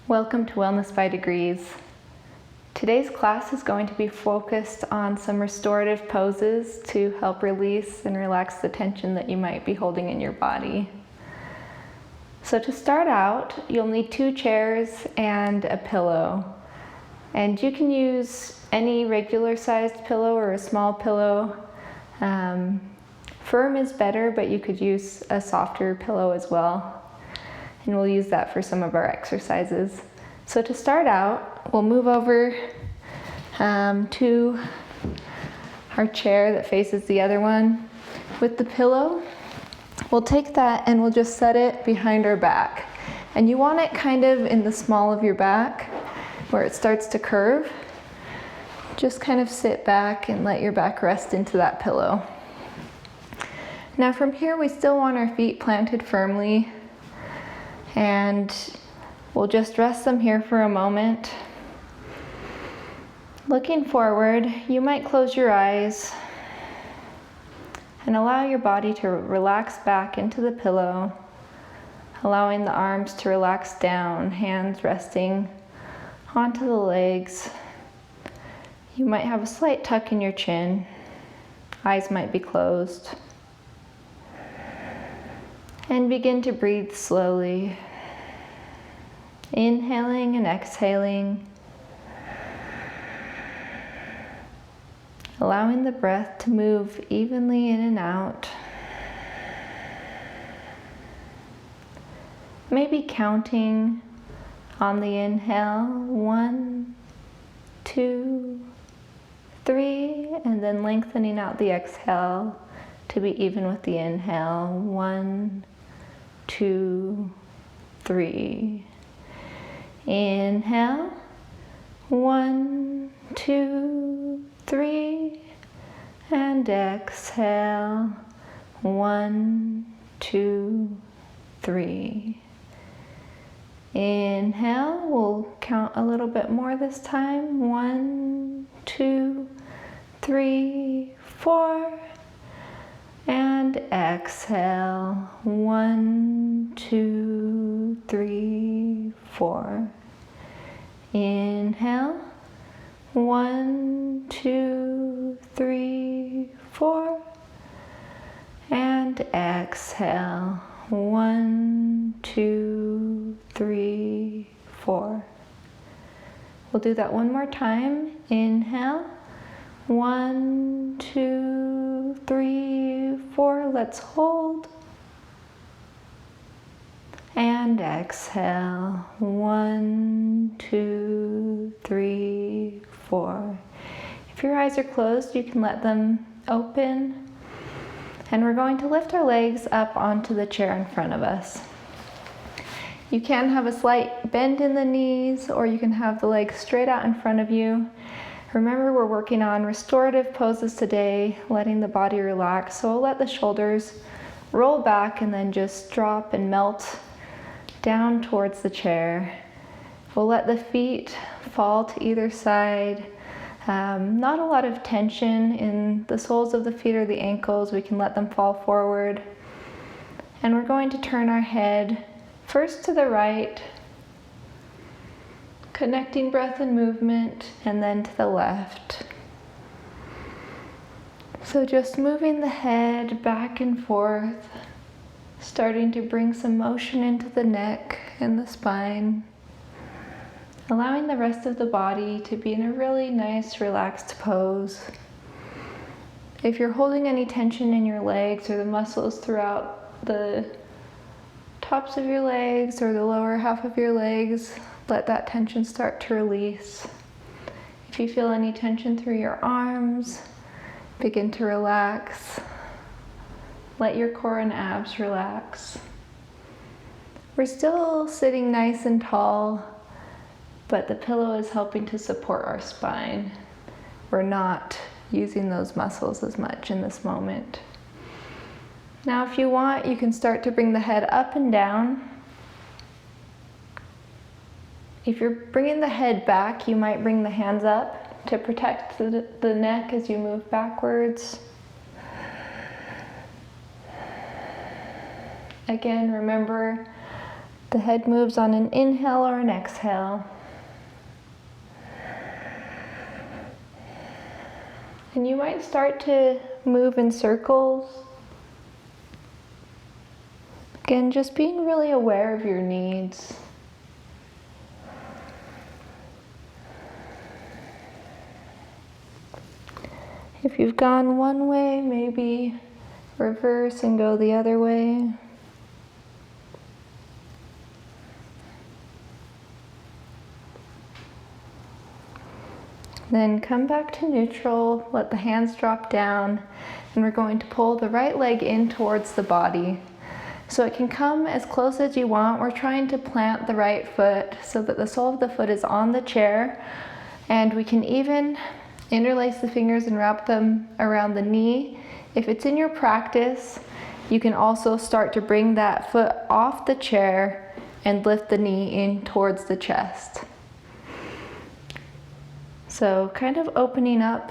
Welcome to Wellness by Degrees. Today's class is going to be focused on some restorative poses to help release and relax the tension that you might be holding in your body. So to start out, you'll need 2 chairs and a pillow. And you can use any regular sized pillow or a small pillow. Firm is better, but you could use a softer pillow as well. And we'll use that for some of our exercises. So to start out, we'll move over to our chair that faces the other one. With the pillow, we'll take that and we'll just set it behind our back. And you want it kind of in the small of your back where it starts to curve. Just kind of sit back and let your back rest into that pillow. Now from here, we still want our feet planted firmly. And we'll just rest them here for a moment. Looking forward, you might close your eyes and allow your body to relax back into the pillow, allowing the arms to relax down, hands resting onto the legs. You might have a slight tuck in your chin. Eyes might be closed. And begin to breathe slowly. Inhaling and exhaling. Allowing the breath to move evenly in and out. Maybe counting on the inhale, 1, 2, 3, and then lengthening out the exhale to be even with the inhale, 1, 2, 3. Inhale, 1, 2, 3, and exhale, 1, 2, 3. Inhale, we'll count a little bit more this time, 1, 2, 3, 4. And exhale, 1, 2, 3, 4. Inhale, 1, 2, 3, 4. And exhale, 1, 2, 3, 4. We'll do that one more time. Inhale, 1, 2, 3, 4. Let's hold. And exhale. 1, 2, 3, 4. If your eyes are closed, you can let them open. And we're going to lift our legs up onto the chair in front of us. You can have a slight bend in the knees, or you can have the legs straight out in front of you. Remember, we're working on restorative poses today, letting the body relax. So we'll let the shoulders roll back and then just drop and melt down towards the chair. We'll let the feet fall to either side. Not a lot of tension in the soles of the feet or the ankles. We can let them fall forward. And we're going to turn our head first to the right, connecting breath and movement, and then to the left. So just moving the head back and forth, starting to bring some motion into the neck and the spine, allowing the rest of the body to be in a really nice, relaxed pose. If you're holding any tension in your legs or the muscles throughout the tops of your legs or the lower half of your legs, let that tension start to release. If you feel any tension through your arms, begin to relax. Let your core and abs relax. We're still sitting nice and tall, but the pillow is helping to support our spine. We're not using those muscles as much in this moment. Now, if you want, you can start to bring the head up and down. If you're bringing the head back, you might bring the hands up to protect the neck as you move backwards. Again, remember, The head moves on an inhale or an exhale. And you might start to move in circles. Again, just being really aware of your needs. If you've gone one way, maybe reverse and go the other way. Then come back to neutral, let the hands drop down, and we're going to pull the right leg in towards the body. So it can come as close as you want. We're trying to plant the right foot so that the sole of the foot is on the chair, and we can even interlace the fingers and wrap them around the knee. If it's in your practice, you can also start to bring that foot off the chair and lift the knee in towards the chest. So kind of opening up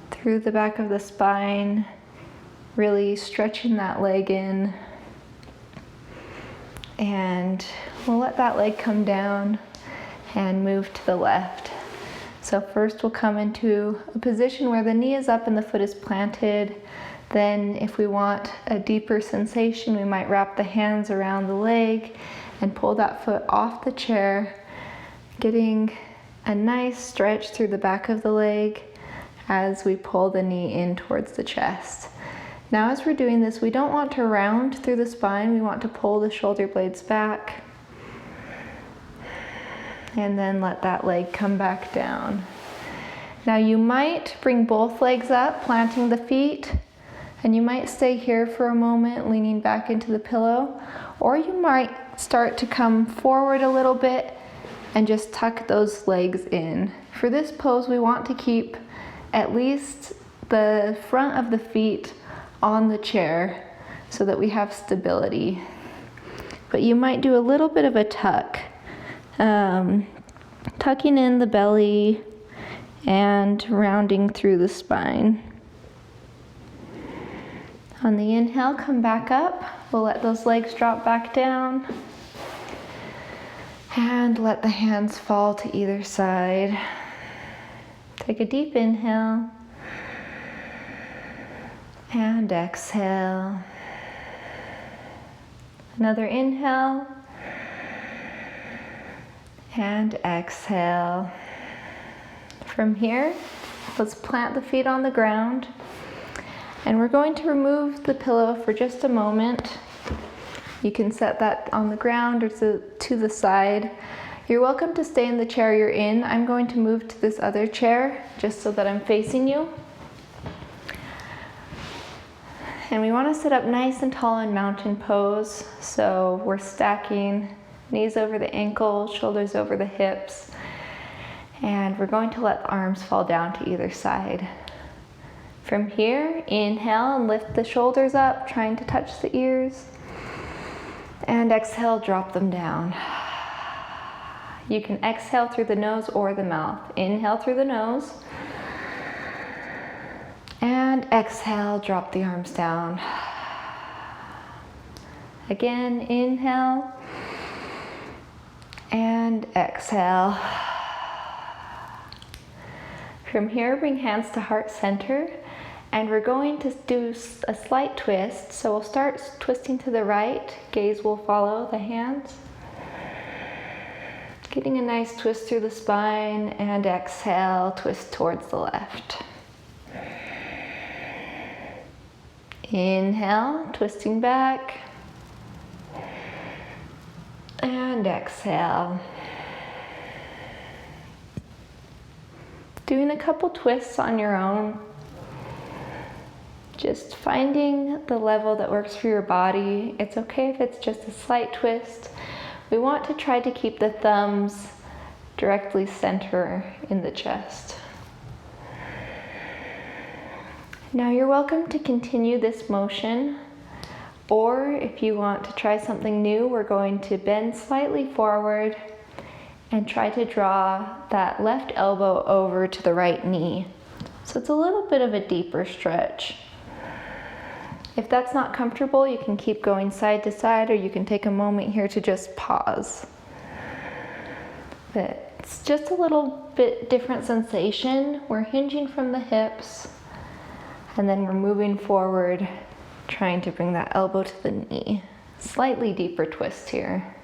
through the back of the spine, really stretching that leg in. And we'll let that leg come down and move to the left. So first we'll come into a position where the knee is up and the foot is planted. Then if we want a deeper sensation, we might wrap the hands around the leg and pull that foot off the chair, getting a nice stretch through the back of the leg as we pull the knee in towards the chest. Now as we're doing this, we don't want to round through the spine, we want to pull the shoulder blades back and then let that leg come back down. Now you might bring both legs up, planting the feet, and you might stay here for a moment, leaning back into the pillow, or you might start to come forward a little bit and just tuck those legs in. For this pose, we want to keep at least the front of the feet on the chair so that we have stability. But you might do a little bit of a tuck, tucking in the belly and rounding through the spine. On the inhale, come back up. We'll let those legs drop back down. And let the hands fall to either side. Take a deep inhale. And exhale. Another inhale. And exhale. From here, let's plant the feet on the ground. And we're going to remove the pillow for just a moment. You can set that on the ground or to the side. You're welcome to stay in the chair you're in. I'm going to move to this other chair just so that I'm facing you. And we want to sit up nice and tall in mountain pose. So we're stacking knees over the ankles, shoulders over the hips. And we're going to let the arms fall down to either side. From here, inhale and lift the shoulders up, trying to touch the ears. And exhale, drop them down. You can exhale through the nose or the mouth. Inhale through the nose. And exhale, drop the arms down. Again, inhale. And exhale. From here, bring hands to heart center. And we're going to do a slight twist. So we'll start twisting to the right. Gaze will follow the hands. Getting a nice twist through the spine, and exhale, twist towards the left. Inhale, twisting back. And exhale. Doing a couple twists on your own. Just finding the level that works for your body. It's okay if it's just a slight twist. We want to try to keep the thumbs directly center in the chest. Now you're welcome to continue this motion, or if you want to try something new, we're going to bend slightly forward and try to draw that left elbow over to the right knee. So it's a little bit of a deeper stretch. If that's not comfortable, you can keep going side to side, or you can take a moment here to just pause. But it's just a little bit different sensation. We're hinging from the hips, and then we're moving forward, trying to bring that elbow to the knee. Slightly deeper twist here.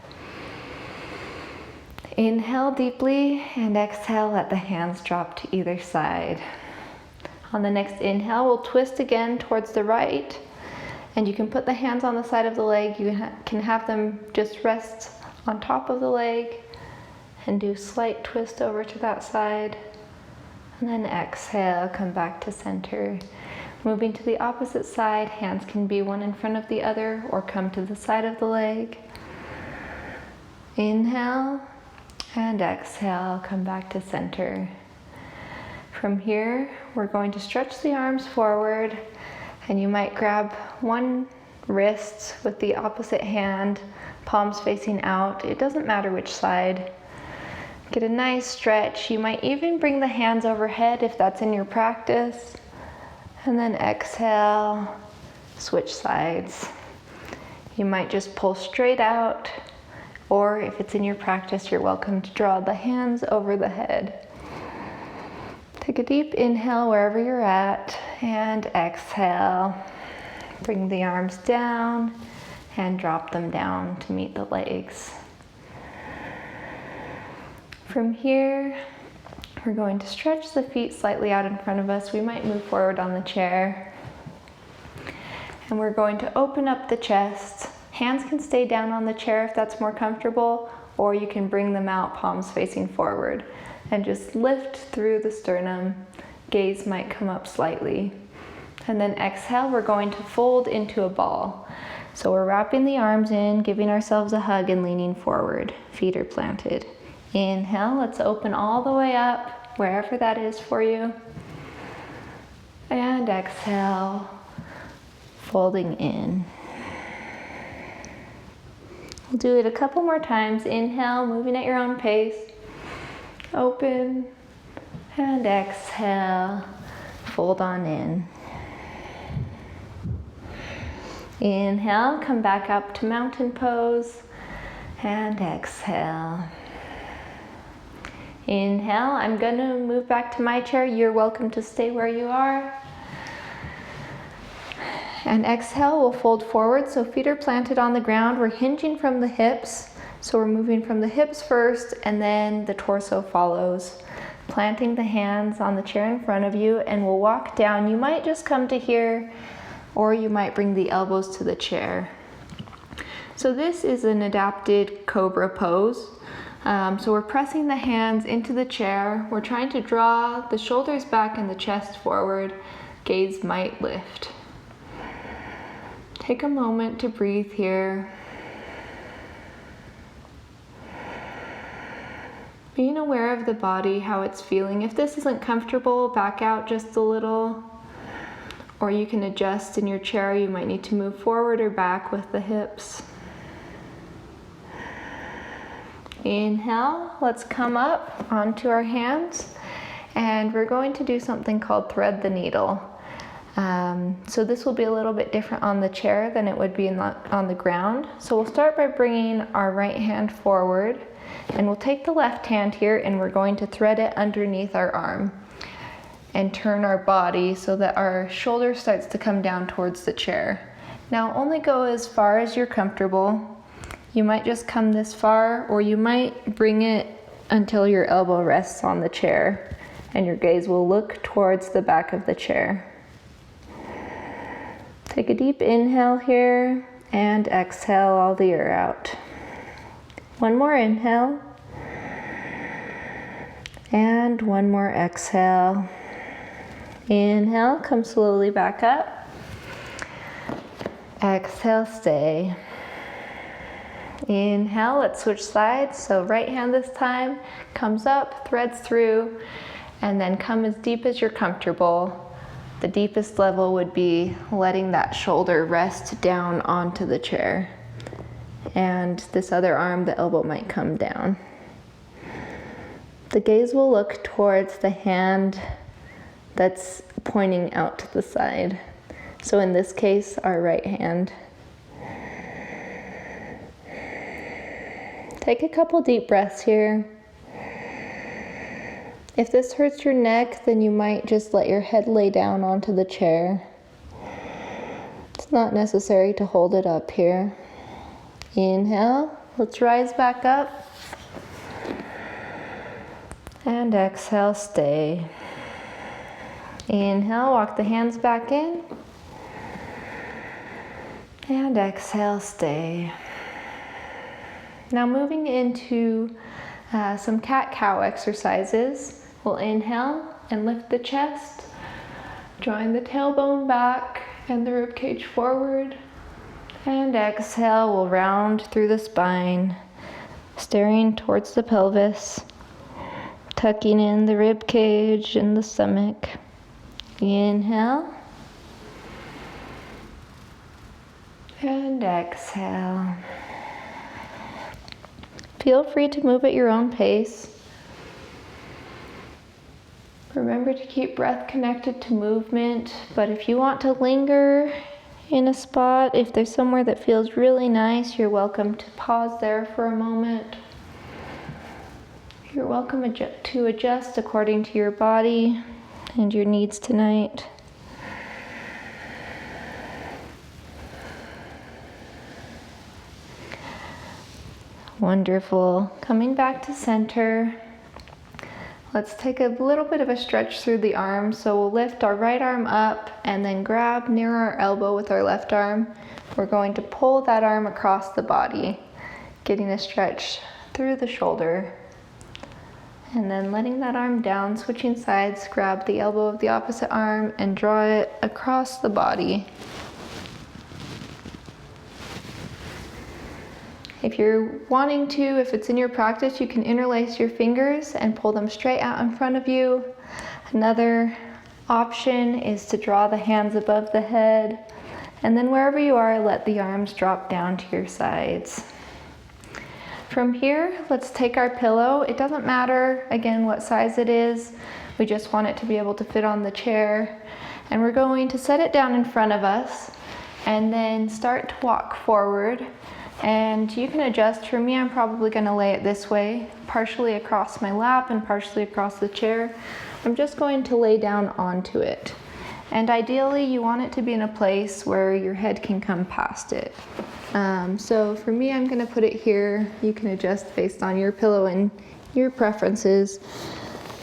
Inhale deeply and exhale, let the hands drop to either side. On the next inhale, we'll twist again towards the right, and you can put the hands on the side of the leg. You can have them just rest on top of the leg and do a slight twist over to that side. And then exhale, come back to center. Moving to the opposite side, hands can be one in front of the other or come to the side of the leg. Inhale and exhale, come back to center. From here, we're going to stretch the arms forward, and you might grab one wrist with the opposite hand, palms facing out. It doesn't matter which side. Get a nice stretch. You might even bring the hands overhead if that's in your practice. And then exhale, switch sides. You might just pull straight out, or if it's in your practice, you're welcome to draw the hands over the head. Take a deep inhale wherever you're at, and exhale. Bring the arms down and drop them down to meet the legs. From here, we're going to stretch the feet slightly out in front of us. We might move forward on the chair. And we're going to open up the chest. Hands can stay down on the chair if that's more comfortable, or you can bring them out, palms facing forward, and just lift through the sternum. Gaze might come up slightly. And then exhale, we're going to fold into a ball. So we're wrapping the arms in, giving ourselves a hug and leaning forward. Feet are planted. Inhale, let's open all the way up, wherever that is for you. And exhale, folding in. We'll do it a couple more times. Inhale, moving at your own pace. Open, and exhale, fold on in. Inhale, come back up to mountain pose, and exhale. Inhale, I'm gonna move back to my chair. You're welcome to stay where you are. And exhale, we'll fold forward, so feet are planted on the ground. We're hinging from the hips, so we're moving from the hips first, and then the torso follows. Planting the hands on the chair in front of you, and we'll walk down. You might just come to here, or you might bring the elbows to the chair. So this is an adapted cobra pose. So we're pressing the hands into the chair. We're trying to draw the shoulders back and the chest forward. Gaze might lift. Take a moment to breathe here. Being aware of the body, how it's feeling. If this isn't comfortable, back out just a little. Or you can adjust in your chair. You might need to move forward or back with the hips. Inhale, let's come up onto our hands, and we're going to do something called thread the needle. So this will be a little bit different on the chair than it would be on the ground. So we'll start by bringing our right hand forward, and we'll take the left hand here, and we're going to thread it underneath our arm and turn our body so that our shoulder starts to come down towards the chair. Now only go as far as you're comfortable. You might just come this far, or you might bring it until your elbow rests on the chair, and your gaze will look towards the back of the chair. Take a deep inhale here, and exhale all the air out. One more inhale, and one more exhale. Inhale, come slowly back up. Exhale, stay. Inhale, let's switch sides. So right hand this time comes up, threads through, and then come as deep as you're comfortable. The deepest level would be letting that shoulder rest down onto the chair. And this other arm, the elbow might come down. The gaze will look towards the hand that's pointing out to the side. So in this case, our right hand. Take a couple deep breaths here. If this hurts your neck, then you might just let your head lay down onto the chair. It's not necessary to hold it up here. Inhale, let's rise back up. And exhale, stay. Inhale, walk the hands back in. And exhale, stay. Now moving into some cat-cow exercises. We'll inhale and lift the chest. Drawing the tailbone back and the ribcage forward. And exhale, we'll round through the spine, staring towards the pelvis, tucking in the ribcage and the stomach. Inhale. And exhale. Feel free to move at your own pace. Remember to keep breath connected to movement, but if you want to linger in a spot, if there's somewhere that feels really nice, you're welcome to pause there for a moment. You're welcome to adjust according to your body and your needs tonight. Wonderful. Coming back to center. Let's take a little bit of a stretch through the arms. So we'll lift our right arm up and then grab near our elbow with our left arm. We're going to pull that arm across the body, getting a stretch through the shoulder. And then letting that arm down, switching sides, grab the elbow of the opposite arm and draw it across the body. If you're wanting to, if it's in your practice, you can interlace your fingers and pull them straight out in front of you. Another option is to draw the hands above the head, and then wherever you are, let the arms drop down to your sides. From here, let's take our pillow. It doesn't matter, again, what size it is. We just want it to be able to fit on the chair. And we're going to set it down in front of us and then start to walk forward. And you can adjust. For me, I'm probably going to lay it this way, partially across my lap and partially across the chair. I'm just going to lay down onto it. And ideally, you want it to be in a place where your head can come past it. So for me, I'm going to put it here. You can adjust based on your pillow and your preferences.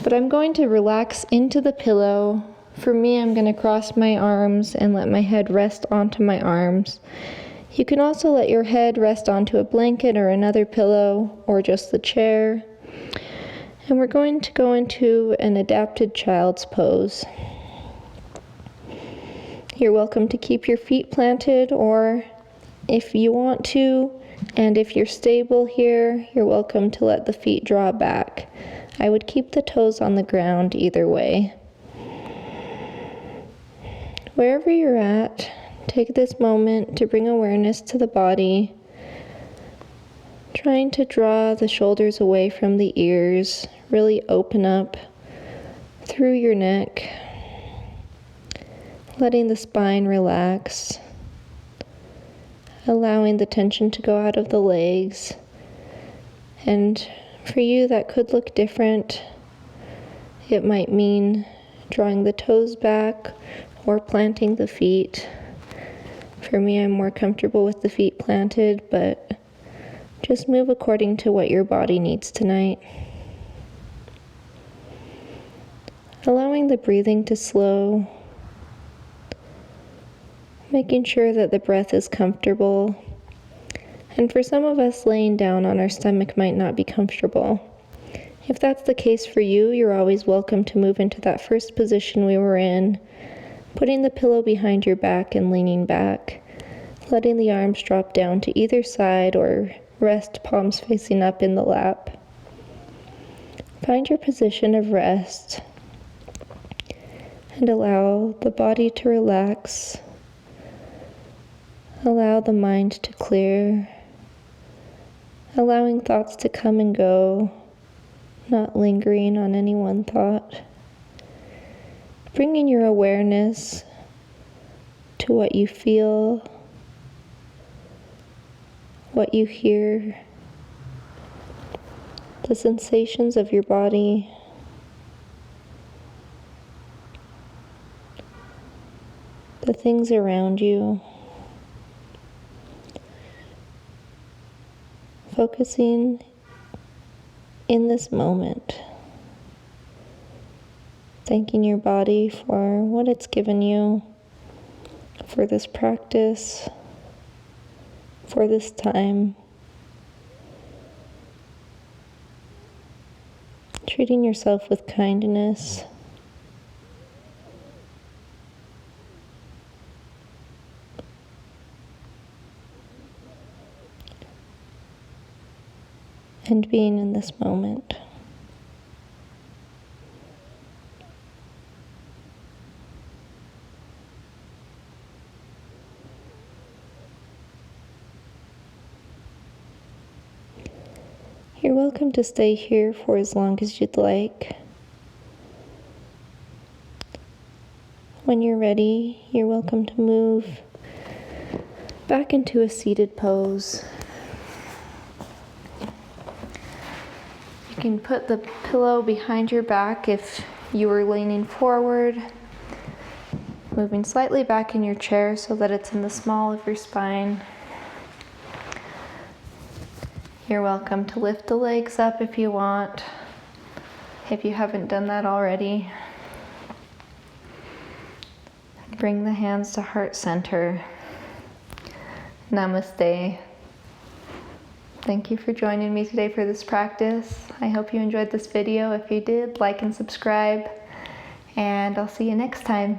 But I'm going to relax into the pillow. For me, I'm going to cross my arms and let my head rest onto my arms. You can also let your head rest onto a blanket or another pillow or just the chair. And we're going to go into an adapted child's pose. You're welcome to keep your feet planted, or if you want to, and if you're stable here, you're welcome to let the feet draw back. I would keep the toes on the ground either way. Wherever you're at, take this moment to bring awareness to the body, trying to draw the shoulders away from the ears, really open up through your neck, letting the spine relax, allowing the tension to go out of the legs. And for you, that could look different. It might mean drawing the toes back or planting the feet. For me, I'm more comfortable with the feet planted, but just move according to what your body needs tonight. Allowing the breathing to slow, making sure that the breath is comfortable. And for some of us, laying down on our stomach might not be comfortable. If that's the case for you, you're always welcome to move into that first position we were in, putting the pillow behind your back and leaning back, letting the arms drop down to either side or rest palms facing up in the lap. Find your position of rest and allow the body to relax. Allow the mind to clear, allowing thoughts to come and go, not lingering on any one thought. Bringing your awareness to what you feel, what you hear, the sensations of your body. The things around you. Focusing in this moment. Thanking your body for what it's given you, for this practice, for this time. Treating yourself with kindness. And being in this moment. You're welcome to stay here for as long as you'd like. When you're ready, you're welcome to move back into a seated pose. You can put the pillow behind your back if you were leaning forward, moving slightly back in your chair so that it's in the small of your spine. You're welcome to lift the legs up if you want, if you haven't done that already. Bring the hands to heart center. Namaste. Thank you for joining me today for this practice. I hope you enjoyed this video. If you did, like and subscribe, and I'll see you next time.